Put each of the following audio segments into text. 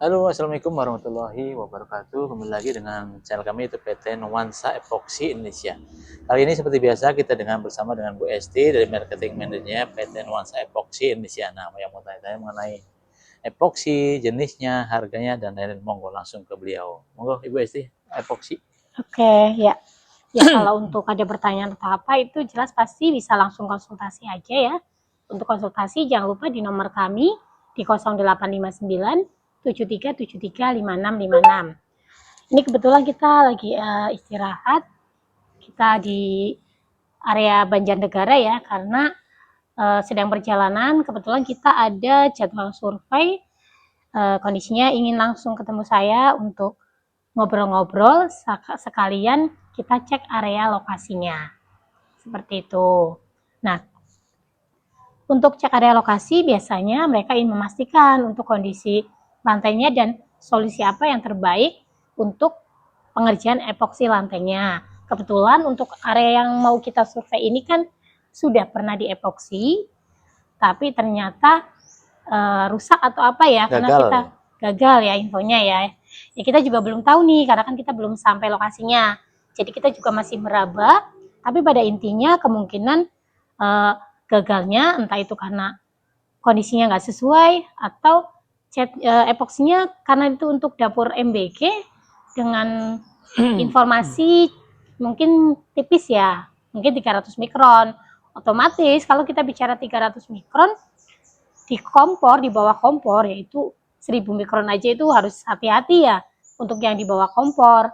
Halo, assalamualaikum warahmatullahi wabarakatuh. Kembali lagi dengan channel kami itu PT Nuansa Epoxy Indonesia. Kali ini seperti biasa kita bersama dengan Bu Esti dari marketing manajernya PT Nuansa Epoxy Indonesia. Nah, yang mau tanya-tanya mengenai epoxy, jenisnya, harganya dan lain-lain, monggo langsung ke beliau. Monggo Ibu Esti, epoxy. Oke, ya. Ya, kalau untuk ada pertanyaan atau apa itu jelas pasti bisa langsung konsultasi aja ya. Untuk konsultasi jangan lupa di nomor kami di 0859 7373 5656. Ini kebetulan kita lagi istirahat. Kita di area Banjarnegara ya karena sedang perjalanan. Kebetulan kita ada jadwal survei. Kondisinya ingin langsung ketemu saya untuk ngobrol-ngobrol sekalian kita cek area lokasinya seperti itu. Nah, untuk cek area lokasi biasanya mereka ingin memastikan untuk kondisi lantainya dan solusi apa yang terbaik untuk pengerjaan epoksi lantainya. Kebetulan untuk area yang mau kita survei ini kan sudah pernah diepoksi, tapi ternyata rusak atau apa ya, karena kita gagal ya infonya ya. Ya kita juga belum tahu nih, karena kan kita belum sampai lokasinya. Jadi kita juga masih meraba, tapi pada intinya kemungkinan gagalnya entah itu karena kondisinya nggak sesuai atau epoksinya karena itu untuk dapur MBG dengan informasi mungkin tipis ya, mungkin 300 mikron. Otomatis kalau kita bicara 300 mikron di kompor, di bawah kompor yaitu 1000 mikron aja itu harus hati-hati ya untuk yang di bawah kompor,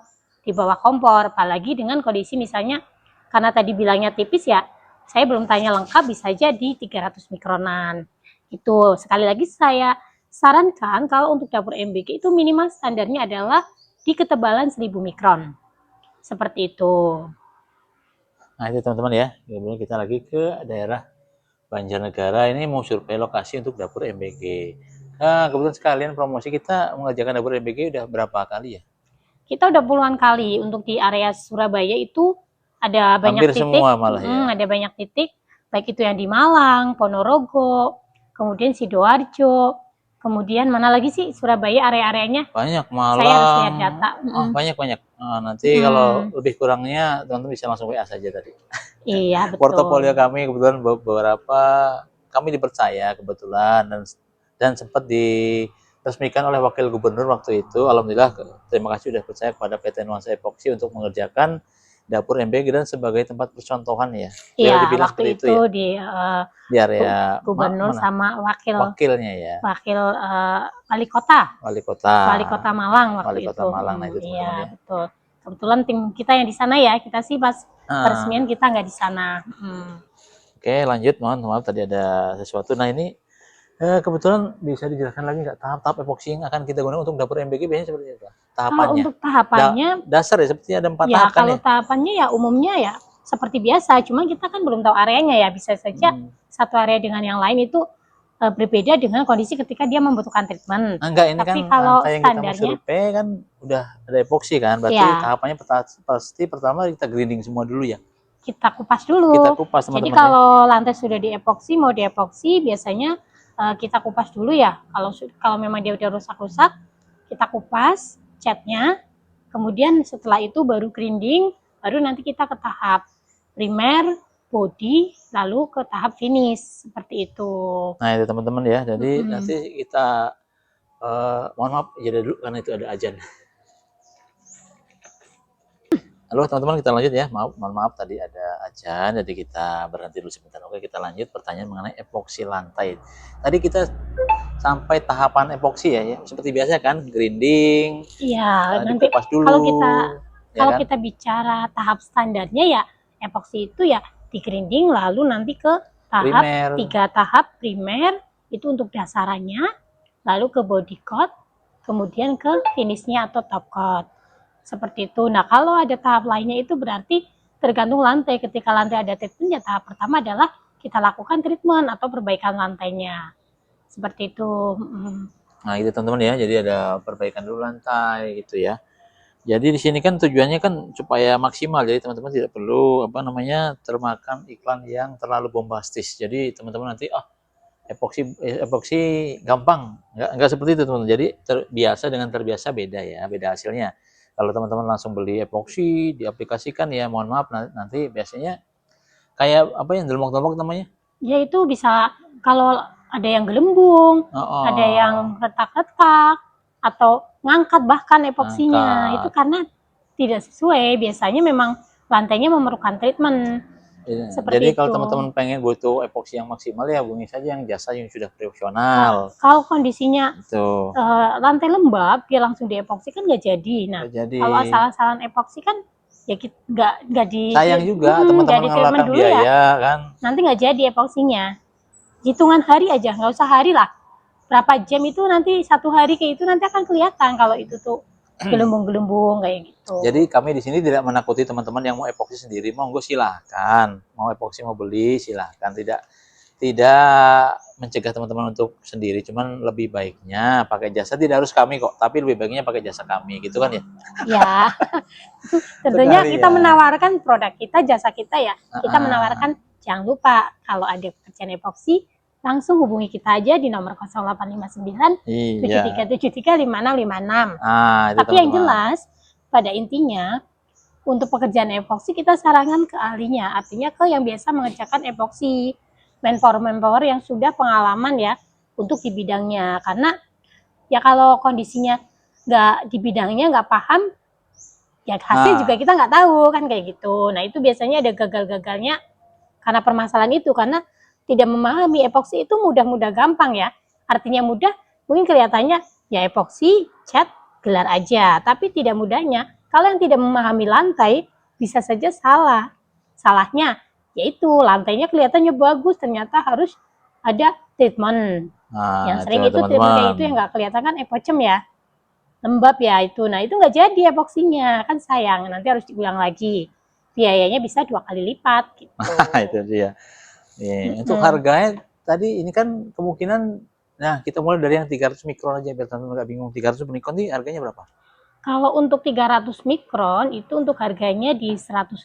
apalagi dengan kondisi misalnya karena tadi bilangnya tipis ya, saya belum tanya lengkap, bisa jadi 300 mikronan. Itu sekali lagi saya sarankan kalau untuk dapur MBG itu minimal standarnya adalah di ketebalan 1000 mikron. Seperti itu. Nah, itu teman-teman ya. Kemudian kita lagi ke daerah Banjarnegara, ini mau survei lokasi untuk dapur MBG. Nah, kebetulan sekalian promosi kita mengerjakan dapur MBG udah berapa kali ya? Kita udah puluhan kali untuk di area Surabaya itu ada banyak Hampir titik, semua malah ya. ada banyak titik, baik itu yang di Malang, Ponorogo, kemudian Sidoarjo, kemudian mana lagi sih Surabaya area-areanya? Banyak, Saya harus lihat Malang. data. Oh, banyak-banyak. Nanti kalau lebih kurangnya teman-teman bisa langsung WA saja tadi. Iya Portofolio betul. kami kebetulan beberapa kami dipercaya kebetulan dan sempat diresmikan oleh wakil gubernur waktu itu. Alhamdulillah, terima kasih sudah percaya kepada PT Nuansa Epoxy untuk mengerjakan dapur MBG dan sebagai tempat percontohan ya. Iya, Dibilang waktu seperti itu itu ya. di Di area gubernur mana? sama Wakilnya ya. wakil wali kota. Wali kota. Wali Kota Malang Wali waktu kota itu. Malang, nah itu teman-teman ya. Iya, betul. Kebetulan tim kita yang di sana ya, kita sih pas peresmian Ah, kita nggak di sana. oke, lanjut. Mohon maaf tadi ada sesuatu. Nah, ini kebetulan bisa dijelaskan lagi nggak tahap-tahap epoxy yang akan kita gunakan untuk dapur MBG biasanya seperti apa? Kalau Tahapannya. untuk tahapannya, Dasar ya, sepertinya ada 4 ya tahap kan kalau ya? tahapannya ya umumnya ya seperti biasa, cuma kita kan belum tahu areanya ya, bisa saja Hmm. satu area dengan yang lain itu berbeda dengan kondisi ketika dia membutuhkan treatment. Nah, enggak, ini kan Tapi kalau lantai yang kita mau standarnya, survei kan udah ada epoxy kan, berarti ya tahapannya pasti pertama kita grinding semua dulu ya. kita kupas Kita dulu. kupas Jadi teman-teman ya. kalau lantai sudah diepoksi, mau diepoksi biasanya kita kupas dulu ya. Kalau memang dia udah rusak-rusak, kita kupas catnya. Kemudian setelah itu baru grinding, baru nanti kita ke tahap primer, body, lalu ke tahap finish seperti itu. Nah, itu teman-teman ya. Jadi nanti kita mohon maaf jeda dulu karena itu ada ajan. Halo teman-teman, kita lanjut ya. Mohon maaf tadi ada ajan, jadi kita berhenti dulu sebentar. Oke, kita lanjut pertanyaan mengenai epoksi lantai. Tadi kita sampai tahapan epoksi ya. Seperti biasa kan, grinding, Iya, nanti dikupas kalau dulu, kita ya kalau kan? kita bicara tahap standarnya ya epoksi itu ya di grinding lalu nanti ke tahap Primer, 3 tahap primer itu untuk dasarannya, lalu ke body coat, kemudian ke finishnya atau top coat. Seperti itu. Nah, kalau ada tahap lainnya itu berarti tergantung lantai. Ketika lantai ada treatment, ya tahap pertama adalah kita lakukan treatment atau perbaikan lantainya. Seperti itu. nah itu teman-teman ya. Jadi ada perbaikan dulu lantai gitu ya. Jadi di sini kan tujuannya kan supaya maksimal. Jadi teman-teman tidak perlu termakan iklan yang terlalu bombastis. Jadi teman-teman nanti epoksi gampang, nggak seperti itu teman-teman. Jadi terbiasa dengan terbiasa beda ya, beda hasilnya. Kalau teman-teman langsung beli epoksi diaplikasikan ya, mohon maaf nanti biasanya kayak apa yang delmok-delmok namanya? Ya itu bisa kalau ada yang gelembung, ada yang retak-retak, atau ngangkat bahkan epoksinya. Itu karena tidak sesuai. Biasanya memang lantainya memerlukan treatment. Jadi kalau teman-teman pengen butuh epoksi yang maksimal ya hubungi saja yang jasa yang sudah profesional. Kalau kondisinya lantai lembab dia langsung diepoksi kan nggak jadi. Nah kalau asal-asalan epoksi kan ya nggak di sayang juga teman-teman mengeluarkan biaya ya, kan. Nanti nggak jadi epoksinya. Hitungan hari aja, nggak usah hari lah. Berapa jam itu nanti satu hari kayak itu nanti akan kelihatan kalau itu tuh gelembung-gelembung kayak gitu. Jadi kami di sini tidak menakuti teman-teman yang mau epoksi sendiri, monggo silahkan. Mau epoksi mau beli silahkan, tidak mencegah teman-teman untuk sendiri, cuman lebih baiknya pakai jasa, tidak harus kami kok, tapi lebih baiknya pakai jasa kami gitu kan ya. Ya. Tentunya kita menawarkan produk kita, jasa kita ya. Kita menawarkan jangan lupa kalau ada pekerjaan epoksi langsung hubungi kita aja di nomor 0859 7373 5656. Tapi yang jelas pada intinya untuk pekerjaan epoksi kita sarankan ke ahlinya, artinya ke yang biasa mengerjakan epoksi, manpower yang sudah pengalaman ya untuk di bidangnya. Karena ya kalau kondisinya nggak di bidangnya, nggak paham, ya hasil juga kita nggak tahu kan kayak gitu. Nah itu biasanya ada gagal-gagalnya karena permasalahan itu, karena tidak memahami epoksi itu mudah-mudah gampang ya. Artinya mudah, mungkin kelihatannya ya epoksi, cat, gelar aja. Tapi tidak mudahnya, kalau yang tidak memahami lantai, bisa saja salah. Salahnya, yaitu lantainya kelihatannya bagus, ternyata harus ada treatment. Yang sering itu treatment kayak itu yang nggak kelihatan kan epocem ya. Lembab ya itu. Nah itu nggak jadi epoksinya, kan sayang. Nanti harus diulang lagi. Biayanya bisa 2 kali lipat gitu. Itu dia. Untuk harganya tadi ini kan kemungkinan, nah kita mulai dari yang 300 mikron aja biar teman-teman nggak bingung. 300 mikron ini harganya berapa? Kalau untuk 300 mikron itu untuk harganya di 105.000.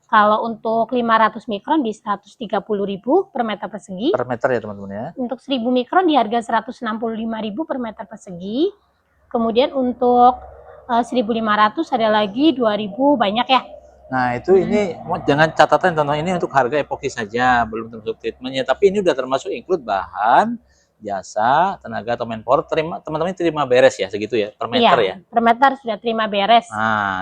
Kalau untuk 500 mikron di 130.000 per meter persegi. Per meter ya teman-teman ya. Untuk 1000 mikron di harga 165.000 per meter persegi. Kemudian untuk 1.500 ada lagi 2.000, banyak ya. Nah itu ini jangan catatan teman-teman, ini untuk harga epoksi saja, belum termasuk treatmentnya. Tapi ini udah termasuk include bahan, jasa, tenaga atau manpower. Teman-teman terima beres ya segitu ya per meter ya. Per meter sudah terima beres.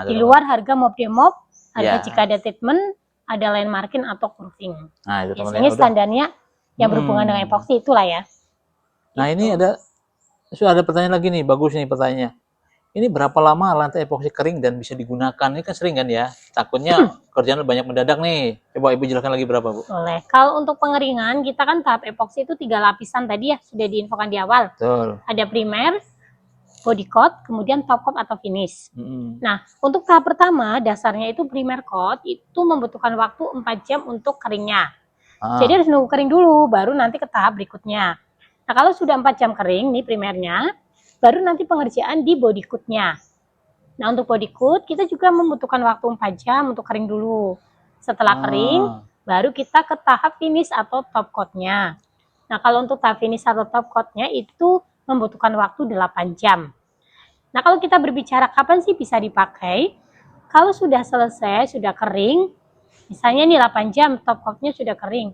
Di luar harga mop demop, harga jika ada treatment, ada line marking atau curving. Nah itu biasanya standarnya yang berhubungan dengan epoksi itulah ya. Nah ini sudah ada pertanyaan lagi nih, bagus nih pertanyaannya. Ini berapa lama lantai epoksi kering dan bisa digunakan? Ini kan sering kan ya, takutnya kerjaan banyak mendadak nih. Coba Ibu jelaskan lagi berapa Bu? Boleh. Kalau untuk pengeringan, kita kan tahap epoksi itu 3 lapisan tadi ya, sudah diinfokan di awal. Betul. Ada primer, body coat, kemudian top coat atau finish. Nah, untuk tahap pertama, dasarnya itu primer coat, itu membutuhkan waktu 4 jam untuk keringnya. Jadi harus nunggu kering dulu, baru nanti ke tahap berikutnya. Nah, kalau sudah 4 jam kering nih primernya, baru nanti pengerjaan di body coat-nya. Nah, untuk body coat kita juga membutuhkan waktu 4 jam untuk kering dulu. Setelah kering, baru kita ke tahap finish atau top coat-nya. Nah, kalau untuk tahap finish atau top coat-nya itu membutuhkan waktu 8 jam. Nah, kalau kita berbicara kapan sih bisa dipakai? Kalau sudah selesai, sudah kering, misalnya nih 8 jam top coat-nya sudah kering.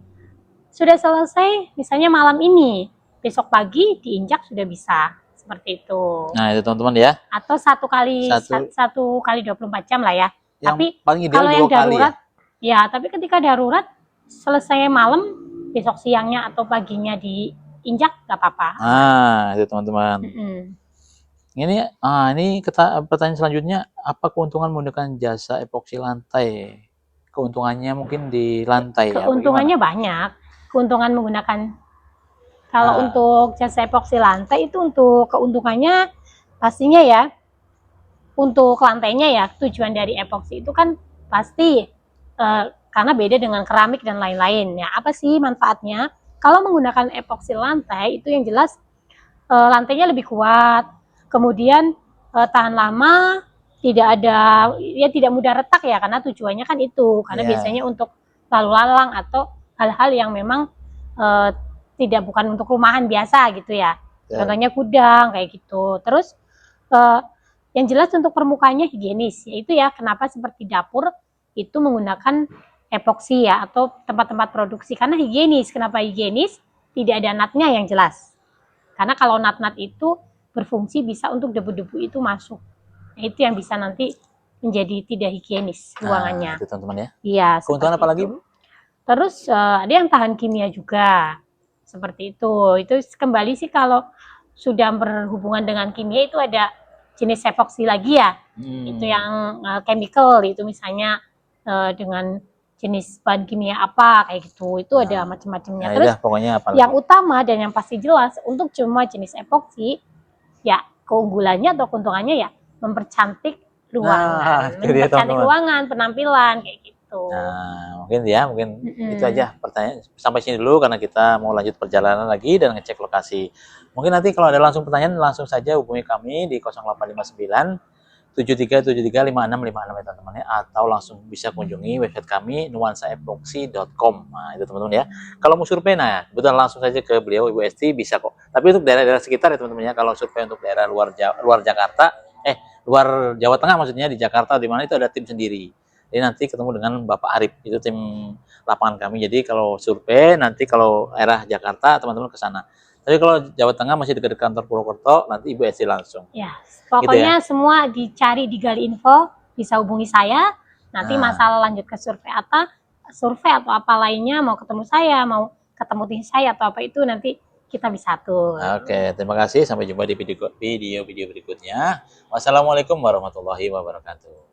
Sudah selesai, misalnya malam ini, besok pagi diinjak sudah bisa. Seperti itu. Nah itu teman-teman ya. Atau satu kali 24 jam lah ya. Yang tapi paling ideal kalau yang darurat, ya, tapi ketika darurat selesai malam, besok siangnya atau paginya diinjak nggak apa-apa. Itu teman-teman. Ini pertanyaan selanjutnya, apa keuntungan menggunakan jasa epoksi lantai? Keuntungannya mungkin di lantai. Keuntungannya banyak. Keuntungan menggunakan kalau untuk jasa epoksi lantai itu untuk keuntungannya pastinya ya, untuk lantainya ya, tujuan dari epoksi itu kan pasti karena beda dengan keramik dan lain-lain. Ya, apa sih manfaatnya? Kalau menggunakan epoksi lantai itu yang jelas lantainya lebih kuat, kemudian tahan lama, tidak mudah retak ya, karena tujuannya kan itu, karena biasanya untuk lalu lalang atau hal-hal yang memang eh, tidak bukan untuk rumahan biasa gitu ya. Ya. Contohnya gudang kayak gitu. Terus yang jelas untuk permukaannya higienis, yaitu ya kenapa seperti dapur itu menggunakan epoksi ya atau tempat-tempat produksi karena higienis. Kenapa higienis? Tidak ada natnya yang jelas. Karena kalau nat-nat itu berfungsi bisa untuk debu-debu itu masuk. Nah, itu yang bisa nanti menjadi tidak higienis ruangannya. Itu teman-teman ya. Iya. Keuntungan apa lagi, Bu? Terus ada yang tahan kimia juga. Seperti itu. Itu kembali sih kalau sudah berhubungan dengan kimia itu ada jenis epoksi lagi ya. Itu yang chemical itu misalnya dengan jenis bahan kimia apa kayak gitu. Itu ada macam-macamnya. Nah, Terus pokoknya apa yang utama dan yang pasti jelas untuk cuma jenis epoksi ya keunggulannya atau keuntungannya ya mempercantik ruangan, mempercantik ruangan, penampilan kayak gitu. Nah, mungkin itu aja pertanyaan sampai sini dulu karena kita mau lanjut perjalanan lagi dan ngecek lokasi. Mungkin nanti kalau ada langsung pertanyaan langsung saja hubungi kami di 0859 7373 5656 ya teman-teman ya, atau langsung bisa kunjungi website kami nuansaepoxy.com. Nah, itu teman-teman ya. Kalau mau survei nah, kebetulan langsung saja ke beliau Ibu Esti bisa kok. Tapi untuk daerah-daerah sekitar ya teman-teman ya, kalau survei untuk daerah luar Jakarta, luar Jawa Tengah maksudnya di Jakarta di mana itu ada tim sendiri. Jadi nanti ketemu dengan Bapak Arif, itu tim lapangan kami. Jadi kalau survei nanti kalau daerah Jakarta teman-teman ke sana. Tapi kalau Jawa Tengah masih dekat kantor Purwokerto, nanti Ibu Esti langsung. Ya, pokoknya gitu ya? Semua dicari di Gali Info, bisa hubungi saya. Nanti masalah lanjut ke survei atau apa lainnya, mau ketemu saya, mau ketemu tim saya atau apa itu nanti kita bisa atur. Oke, terima kasih. Sampai jumpa di video berikutnya. Wassalamualaikum warahmatullahi wabarakatuh.